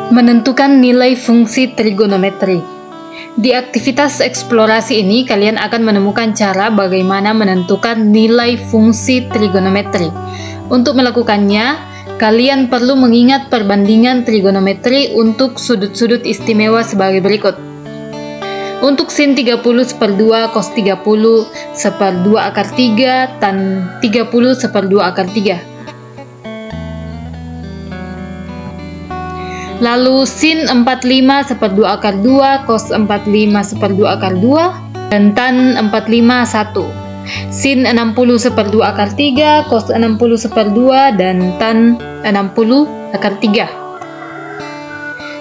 Menentukan nilai fungsi trigonometri. Di aktivitas eksplorasi ini, kalian akan menemukan cara bagaimana menentukan nilai fungsi trigonometri. Untuk melakukannya, kalian perlu mengingat perbandingan trigonometri untuk sudut-sudut istimewa sebagai berikut. Untuk sin 30/2, cos 30/2 akar 3, tan 30/2 akar 3. Lalu sin 45/2 akar 2, cos 45/2 akar 2, dan tan 45/1. Sin 60/2 akar 3, cos 60/2, dan tan 60 akar 3.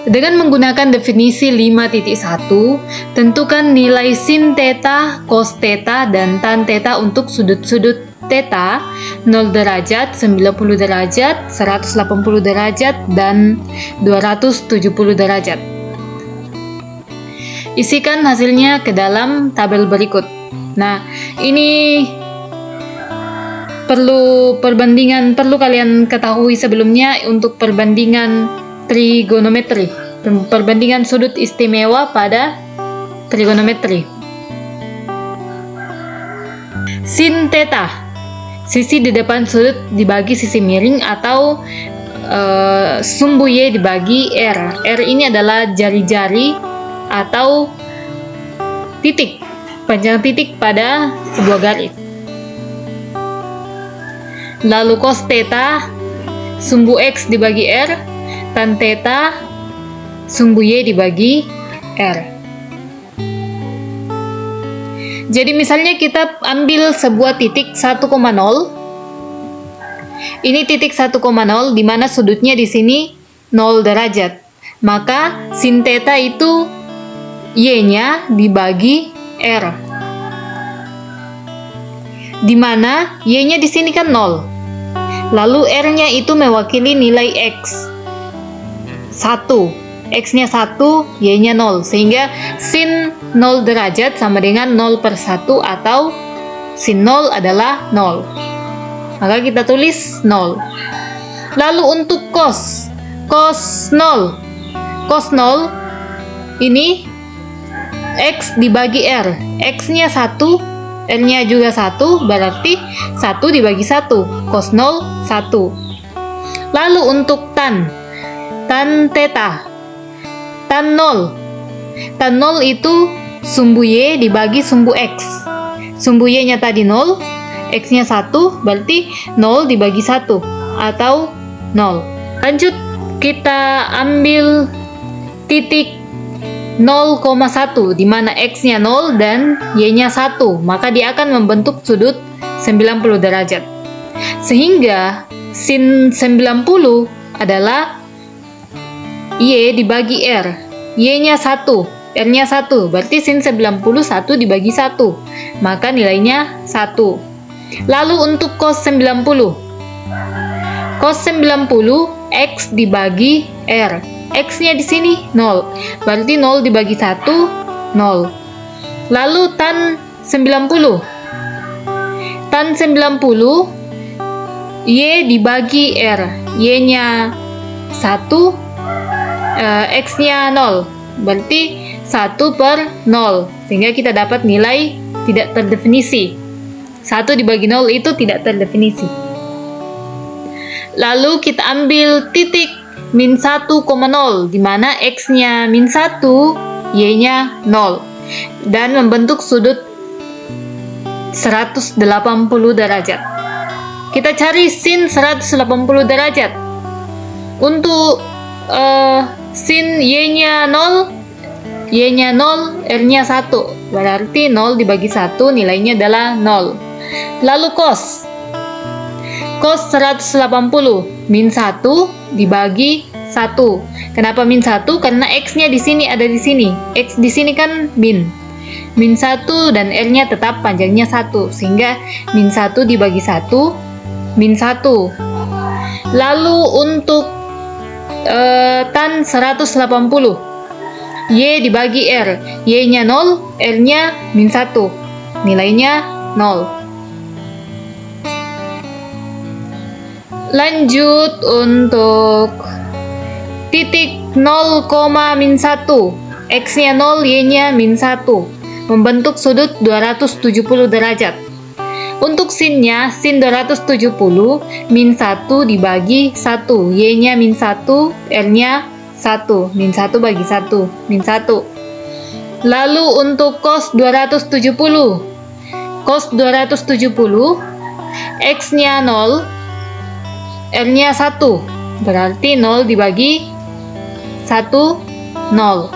Dengan menggunakan definisi 5.1, tentukan nilai sin theta, cos theta, dan tan theta untuk sudut-sudut theta 0 derajat, 90 derajat, 180 derajat, dan 270 derajat. Isikan hasilnya ke dalam tabel berikut. Nah, ini perlu kalian ketahui sebelumnya untuk perbandingan trigonometri, perbandingan sudut istimewa pada trigonometri. Sin theta, sisi di depan sudut dibagi sisi miring atau sumbu Y dibagi R. R ini adalah jari-jari atau titik, panjang titik pada sebuah garis. Lalu cos theta, sumbu X dibagi R, tan theta, sumbu Y dibagi R. Jadi misalnya kita ambil sebuah titik 1,0. Ini titik 1,0 di mana sudutnya di sini 0 derajat. Maka sin theta itu Y-nya dibagi R. Di mana Y-nya di sini kan 0. Lalu R-nya itu mewakili nilai X. 1. X-nya 1, Y-nya 0. Sehingga sin 0 derajat sama dengan 0/1 atau sin 0 adalah 0. Maka kita tulis 0. Lalu untuk cos 0. Cos 0 ini X dibagi R. X-nya 1, R-nya juga 1, berarti 1 dibagi 1. Cos 0, 1. Lalu untuk tan theta. Tan 0. Tan 0 itu sumbu Y dibagi sumbu X. Sumbu Y-nya tadi 0, X-nya 1, berarti 0 dibagi 1 atau 0. Lanjut, kita ambil titik 0,1 di mana X-nya 0 dan Y-nya 1, maka dia akan membentuk sudut 90 derajat. Sehingga sin 90 adalah Y dibagi R. Y-nya 1, R-nya 1, berarti sin 91 dibagi 1, maka nilainya 1. Lalu untuk cos 90. Cos 90 X dibagi R. X-nya di sini 0, berarti 0 dibagi 1, 0. Lalu tan 90. Tan 90 Y dibagi R. Y-nya 1, X-nya 0, berarti 1/0, sehingga kita dapat nilai tidak terdefinisi. 1 dibagi 0 itu tidak terdefinisi. Lalu kita ambil titik min 1,0 di mana X-nya min 1, Y-nya 0, dan membentuk sudut 180 derajat. Kita cari sin 180 derajat. Untuk sin Y-nya 0, Y-nya 0, R-nya 1, berarti 0 dibagi 1 nilainya adalah 0. Lalu cos 180 min 1 dibagi 1. Kenapa min 1? Karena X-nya di sini ada di sini. X di sini kan min 1 dan R-nya tetap panjangnya 1, sehingga min 1 dibagi 1, min 1. Lalu untuk tan 180, Y dibagi R. Y-nya 0, R-nya min 1, nilainya 0. Lanjut untuk titik 0, min 1, X-nya 0, Y-nya min 1, membentuk sudut 270 derajat. Untuk sin-nya, sin 270, min 1 dibagi 1, Y-nya min 1, R-nya 1, min 1 bagi 1, min 1. Lalu untuk cos 270, cos 270, X-nya 0, R-nya 1, berarti 0 dibagi 1, 0.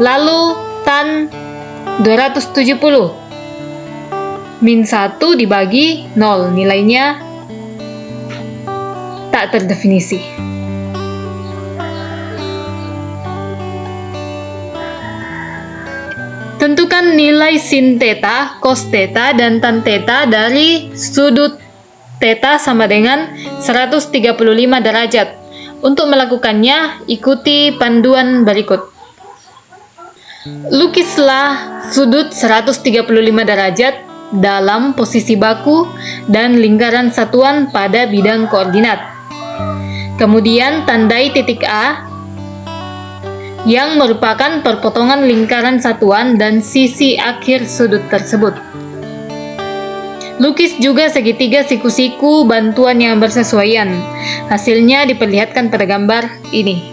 Lalu tan 270, min 1 dibagi 0, nilainya tak terdefinisi. Tentukan nilai sin theta, cos theta, dan tan theta dari sudut theta sama dengan 135 derajat. Untuk melakukannya, ikuti panduan berikut. Lukislah sudut 135 derajat dalam posisi baku dan lingkaran satuan pada bidang koordinat. Kemudian tandai titik A yang merupakan perpotongan lingkaran satuan dan sisi akhir sudut tersebut. Lukis juga segitiga siku-siku bantuan yang bersesuaian. Hasilnya diperlihatkan pada gambar ini.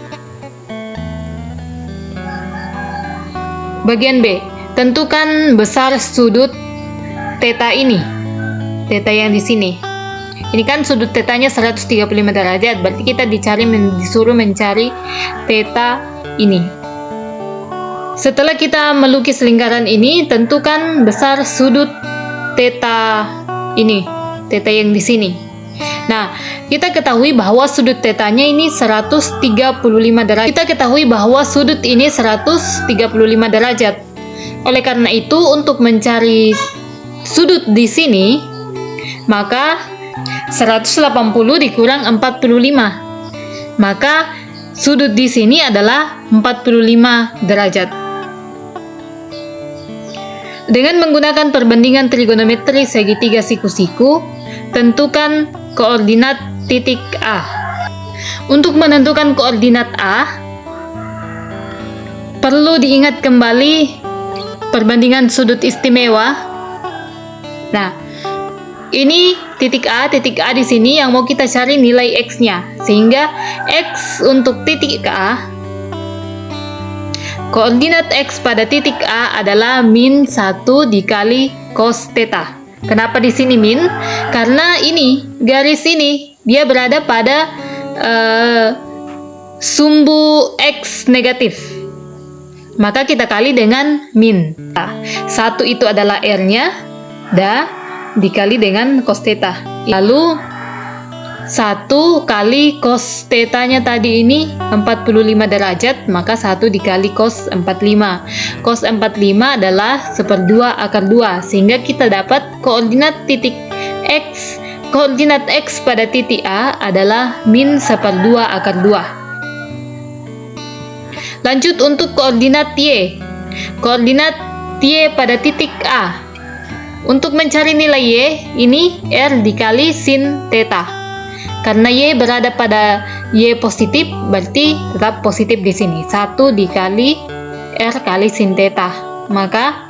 Bagian B, tentukan besar sudut theta ini. Theta yang di sini. Ini kan sudut tetanya 135 derajat, berarti kita disuruh mencari theta ini. Setelah kita melukis lingkaran ini, tentukan besar sudut theta ini, theta yang di sini. Nah, kita ketahui bahwa sudut tetanya ini 135 derajat. Kita ketahui bahwa sudut ini 135 derajat. Oleh karena itu, untuk mencari sudut di sini, maka 180 dikurang 45. Maka sudut di sini adalah 45 derajat. Dengan menggunakan perbandingan trigonometri segitiga siku-siku, tentukan koordinat titik A. Untuk menentukan koordinat A, perlu diingat kembali perbandingan sudut istimewa. Nah, ini titik A di sini yang mau kita cari nilai X-nya. Sehingga X untuk titik A, koordinat X pada titik A adalah min 1 dikali cos theta. Kenapa di sini min? Karena ini, garis ini, dia berada pada sumbu X negatif. Maka kita kali dengan min. 1 itu adalah R-nya, dikali dengan cos theta. Lalu 1 kali cos theta-nya tadi ini 45 derajat, maka 1 dikali cos 45. Cos 45 adalah 1/2 akar 2, sehingga kita dapat koordinat titik X. Koordinat X pada titik A adalah min 1/2 akar 2. Lanjut untuk koordinat Y. Koordinat Y pada titik A. Untuk mencari nilai Y, ini R dikali sin theta. Karena Y berada pada Y positif, berarti tetap positif di sini. 1 dikali R kali sin theta. Maka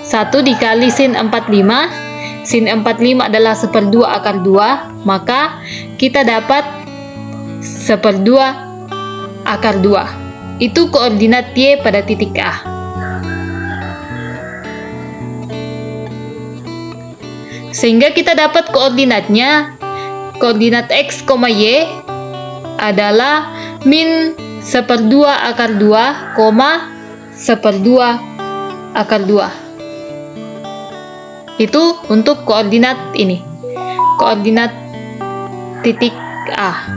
1 dikali sin 45. Sin 45 adalah 1/2 akar 2. Maka kita dapat 1/2 akar 2. Itu koordinat Y pada titik A. Sehingga kita dapat koordinatnya. Koordinat X, Y adalah min 1/2 akar 2, 1/2 akar 2. Itu untuk koordinat ini. Koordinat titik A.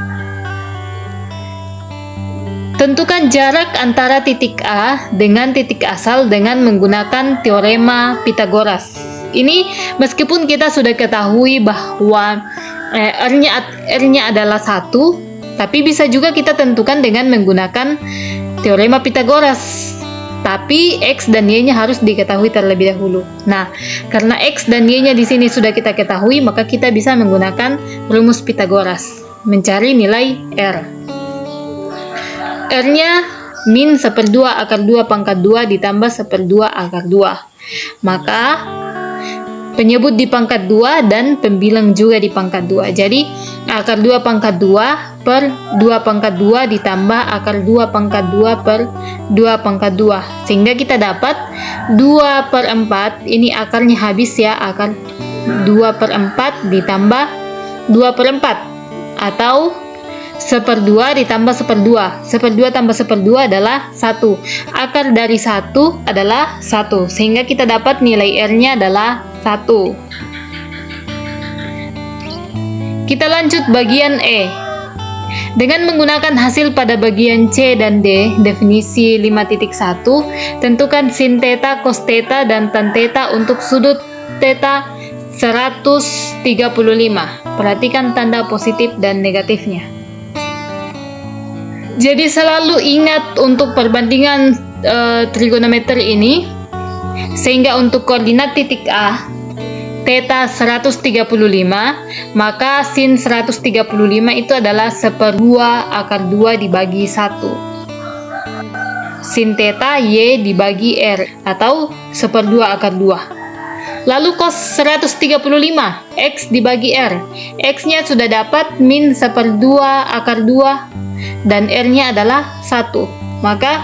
Tentukan jarak antara titik A dengan titik asal dengan menggunakan teorema Pythagoras. Ini meskipun kita sudah ketahui bahwa R-nya adalah 1, tapi bisa juga kita tentukan dengan menggunakan teorema Pythagoras. Tapi X dan Y-nya harus diketahui terlebih dahulu. Nah, karena X dan Y-nya di sini sudah kita ketahui, maka kita bisa menggunakan rumus Pythagoras mencari nilai R. R-nya min 1/2 akar 2 pangkat 2 ditambah 1/2 akar 2. Maka penyebut di pangkat 2 dan pembilang juga di pangkat 2. Jadi akar 2 pangkat 2 per 2 pangkat 2 ditambah akar 2 pangkat 2 per 2 pangkat 2. Sehingga kita dapat 2/4. Ini akarnya habis ya, akar 2/4 ditambah 2/4 atau 1/2 ditambah 1/2. 1/2 tambah 1/2 adalah 1. Akar dari 1 adalah 1. Sehingga kita dapat nilai R-nya adalah 1. Kita lanjut bagian E. Dengan menggunakan hasil pada bagian C dan D, definisi 5.1, tentukan sin theta, cos theta, dan tan theta untuk sudut theta 135. Perhatikan tanda positif dan negatifnya. Jadi selalu ingat untuk perbandingan trigonometri ini, sehingga untuk koordinat titik A, theta 135, maka sin 135 itu adalah 1/2 akar 2 dibagi 1. Sin theta Y dibagi R, atau 1/2 akar 2. Lalu cos 135, X dibagi R. X-nya sudah dapat min 1/2 akar 2 dan R-nya adalah 1. Maka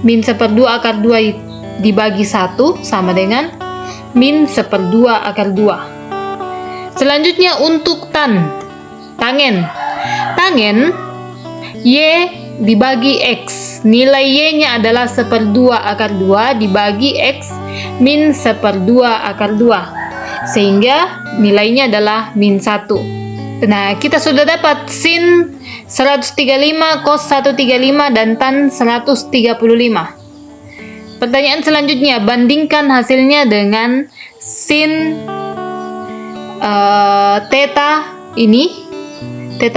min 1/2 akar 2 dibagi 1 sama dengan min 1/2 akar 2. Selanjutnya untuk tangen Y dibagi X. Nilai Y-nya adalah 1/2 akar 2 dibagi X min 1/2 akar 2. Sehingga nilainya adalah min 1. Nah, kita sudah dapat sin 135, cos 135, dan tan 135. Pertanyaan selanjutnya, bandingkan hasilnya dengan sin theta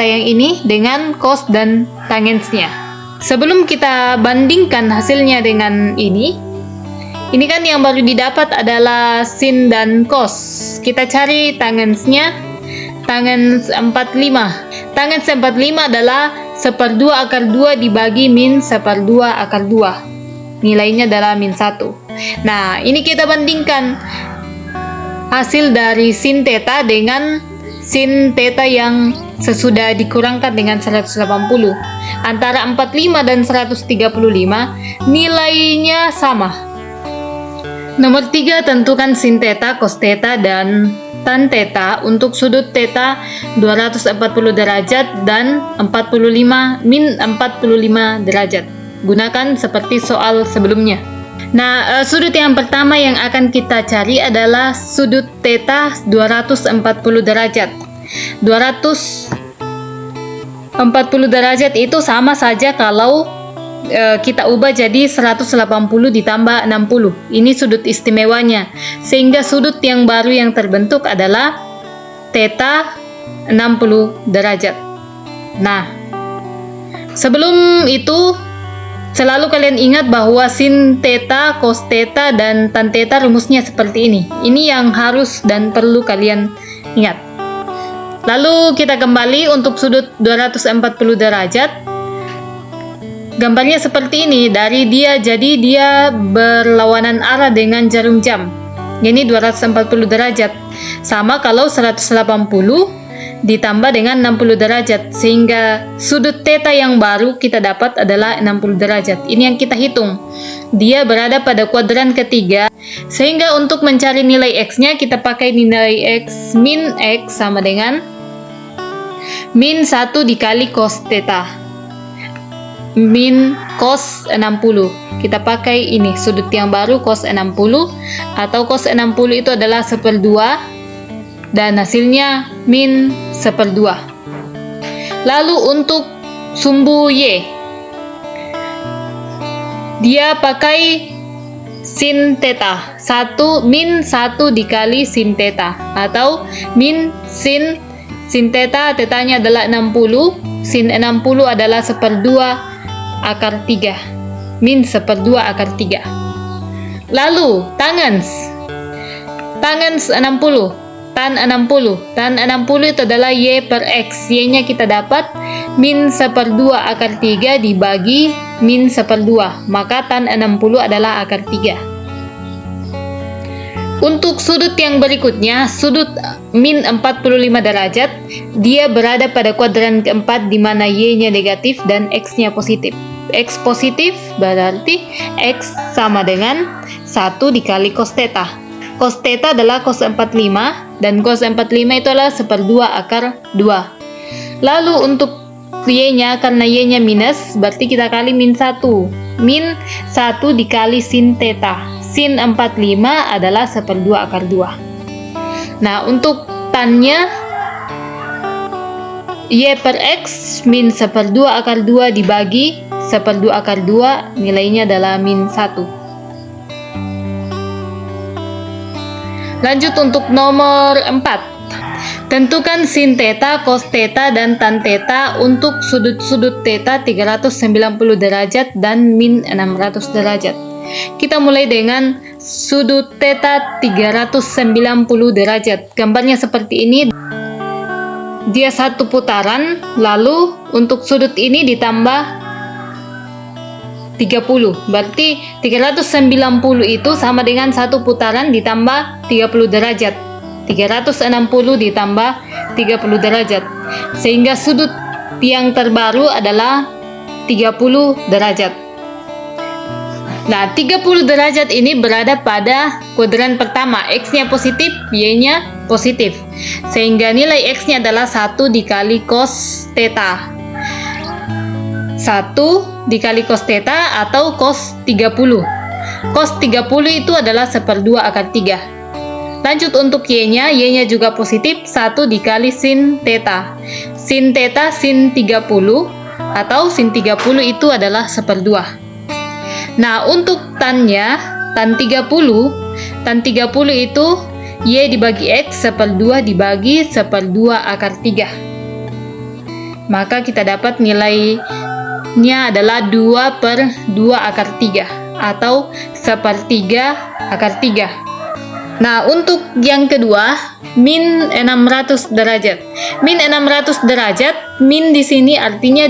yang ini dengan cos dan tangensnya. Sebelum kita bandingkan hasilnya dengan ini kan yang baru didapat adalah sin dan cos. Kita cari tangensnya. Tangens 45. Tangens 45 adalah 1/2 akar 2 dibagi min 1/2 akar 2. Nilainya adalah min 1. Nah, ini kita bandingkan hasil dari sin theta dengan sin theta yang sesudah dikurangkan dengan 180. Antara 45 dan 135 nilainya sama. Nomor 3, tentukan sin theta, cos theta, dan tan theta untuk sudut theta 240 derajat dan 45 derajat. Gunakan seperti soal sebelumnya. Nah, sudut yang pertama yang akan kita cari adalah sudut theta 240 derajat. 240 derajat itu sama saja kalau kita ubah jadi 180 ditambah 60. Ini sudut istimewanya. Sehingga sudut yang baru yang terbentuk adalah theta 60 derajat. Nah, sebelum itu selalu kalian ingat bahwa sin theta, cos theta, dan tan theta rumusnya seperti ini. Ini yang harus dan perlu kalian ingat. Lalu kita kembali untuk sudut 240 derajat. Gambarnya seperti ini. Dari dia, jadi dia berlawanan arah dengan jarum jam. Ini 240 derajat. Sama kalau 180 ditambah dengan 60 derajat. Sehingga sudut theta yang baru kita dapat adalah 60 derajat. Ini yang kita hitung. Dia berada pada kuadran ketiga. Sehingga untuk mencari nilai X-nya kita pakai nilai X. Min X sama dengan min 1 dikali cos theta. Min cos 60. Kita pakai ini sudut yang baru, cos 60, atau cos 60 itu adalah 1/2 dan hasilnya min 1/2. Lalu untuk sumbu Y, dia pakai sin theta 1 min 1 dikali sin theta, atau min sin theta, tetanya adalah 60, sin 60 adalah 1/2 akar 3, min 1/2 akar 3. Lalu tangens 60, tan 60. Tan 60 itu adalah Y per X. Y-nya kita dapat min 1/2 akar 3 dibagi min 1/2. Maka tan 60 adalah akar 3. Untuk sudut yang berikutnya, sudut min 45 derajat, dia berada pada kuadran keempat di mana Y-nya negatif dan X-nya positif. X positif berarti X sama dengan 1 dikali cos theta. Cos theta adalah cos 45 dan cos 45 itu adalah 1/2 akar 2. Lalu untuk Y-nya, karena Y-nya minus, berarti kita kali min 1. Min 1 dikali sin theta. Sin 45 adalah 1/2 akar 2. Nah, untuk tannya Y per X min 1/2 akar 2 dibagi 1/2 akar 2, nilainya adalah min 1. Lanjut untuk nomor 4. Tentukan sin theta, cos theta, dan tan theta untuk sudut-sudut theta 390 derajat dan min 600 derajat. Kita mulai dengan sudut theta 390 derajat. Gambarnya seperti ini. Dia satu putaran, lalu untuk sudut ini ditambah 30. Berarti 390 itu sama dengan satu putaran ditambah 30 derajat. 360 ditambah 30 derajat. Sehingga sudut yang terbaru adalah 30 derajat. Nah, 30 derajat ini berada pada kuadran pertama. X-nya positif, Y-nya positif. Sehingga nilai X-nya adalah 1 dikali cos theta. 1 dikali cos theta atau cos 30. Cos 30 itu adalah 1/2 akar 3. Lanjut untuk Y-nya juga positif, 1 dikali sin theta. Sin theta sin 30 atau sin 30 itu adalah 1/2. Nah, untuk tannya, tan 30 itu Y dibagi X 1/2 dibagi 1/2 akar 3. Maka kita dapat nilainya adalah 2/2 akar 3 atau 1/3 akar 3. Nah, untuk yang kedua, min 600 derajat. Min 600 derajat, min di sini artinya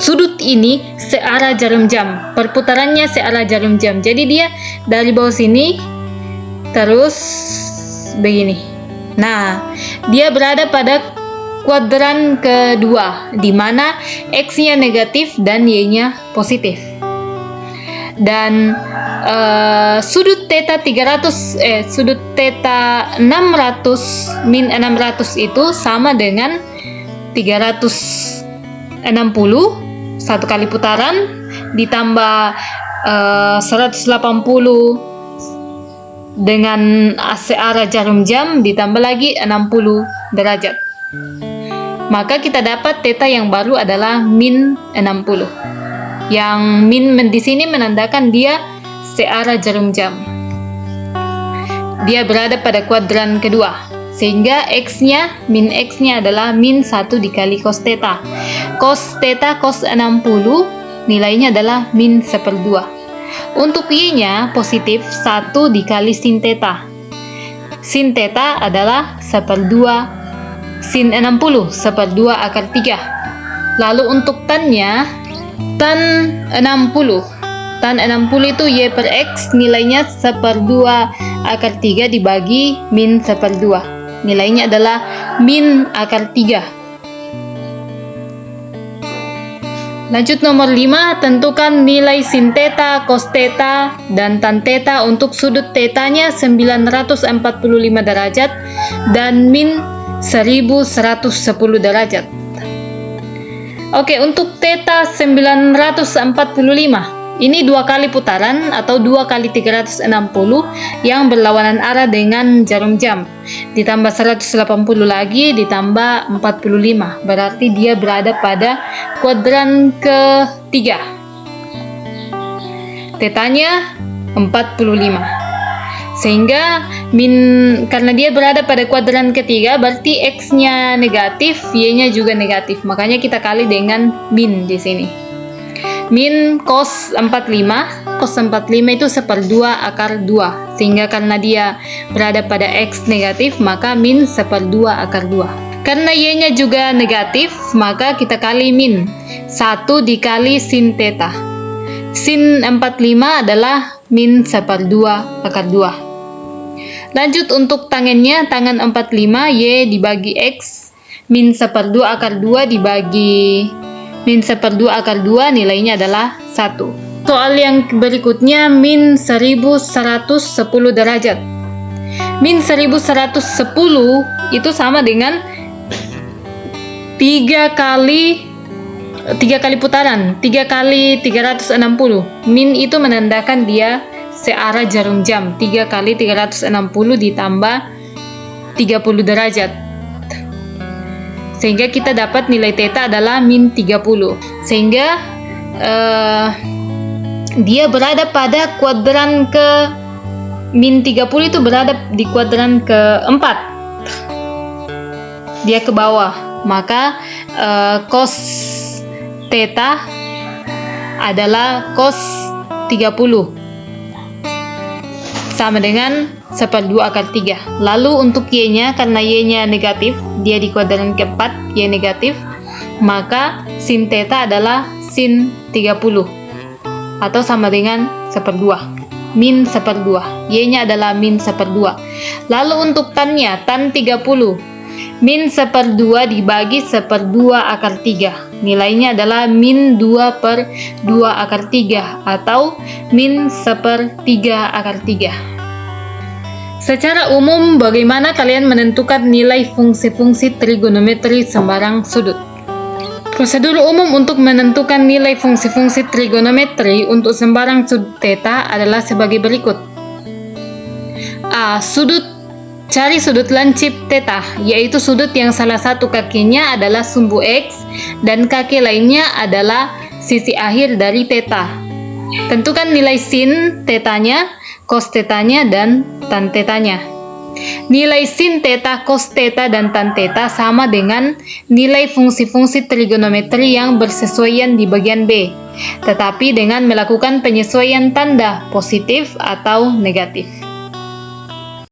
sudut ini searah jarum jam, perputarannya searah jarum jam. Jadi dia dari bawah sini terus begini. Nah, dia berada pada kuadran kedua di mana X-nya negatif dan Y-nya positif. Dan sudut theta 600 min 600 itu sama dengan 360 satu kali putaran ditambah 180 dengan searah jarum jam ditambah lagi 60 derajat. Maka kita dapat theta yang baru adalah min 60. Yang min di sini menandakan dia searah jarum jam. Dia berada pada kuadran kedua. Sehingga min X-nya adalah min 1 dikali cos theta. Cos theta cos 60 nilainya adalah min 1/2. Untuk Y-nya positif, 1 dikali sin theta. Sin theta adalah 1/2 sin 60, 1/2 akar 3. Lalu untuk tannya, tan 60. Tan 60 itu Y per X nilainya 1/2 akar 3 dibagi min 1/2. Nilainya adalah min akar 3. Lanjut nomor 5, tentukan nilai sin theta, cos theta, dan tan theta untuk sudut thetanya 945 derajat dan min 1110 derajat. Oke, untuk theta 945. Ini 2 kali putaran atau 2 kali 360 yang berlawanan arah dengan jarum jam. Ditambah 180 lagi, ditambah 45. Berarti dia berada pada kuadran ketiga. Tetanya 45. Sehingga karena dia berada pada kuadran ketiga, berarti X-nya negatif, Y-nya juga negatif. Makanya kita kali dengan min di sini. Min cos 45 itu 1/2 akar 2 Sehingga karena dia berada pada X negatif, maka min 1/2 akar 2. Karena Y-nya juga negatif, maka kita kali min. 1 dikali sin theta. Sin 45 adalah min 1/2 akar 2. Lanjut untuk tangennya, tangen 45, Y dibagi X, min 1/2 akar 2 dibagi min 1/2 akar 2, nilainya adalah 1. Soal yang berikutnya, min 1110 derajat. Min 1110 itu sama dengan 3 kali putaran, 3 kali 360. Min itu menandakan dia searah jarum jam. 3 kali 360 ditambah 30 derajat. Sehingga kita dapat nilai theta adalah min 30. Sehingga dia berada pada kuadran ke min 30 itu berada di kuadran keempat. Dia ke bawah. Maka cos theta adalah cos 30 sama dengan 1/2 akar 3. Lalu untuk Y-nya, karena Y-nya negatif, dia di kuadran keempat, Y negatif, maka sin theta adalah sin 30 atau sama dengan 1/2, min 1/2. Y-nya adalah min 1/2. Lalu untuk tan-nya, tan 30, min 1/2 dibagi 1/2 akar 3. Nilainya adalah min 2/2 akar 3 atau min 1/3 akar 3. Secara umum, bagaimana kalian menentukan nilai fungsi-fungsi trigonometri sembarang sudut? Prosedur umum untuk menentukan nilai fungsi-fungsi trigonometri untuk sembarang sudut theta adalah sebagai berikut. A. Cari sudut lancip theta, yaitu sudut yang salah satu kakinya adalah sumbu X dan kaki lainnya adalah sisi akhir dari theta. Tentukan nilai sin tetanya, cos tetanya, dan tan tetanya. Nilai sin theta, cos theta, dan tan theta sama dengan nilai fungsi-fungsi trigonometri yang bersesuaian di bagian B, tetapi dengan melakukan penyesuaian tanda positif atau negatif.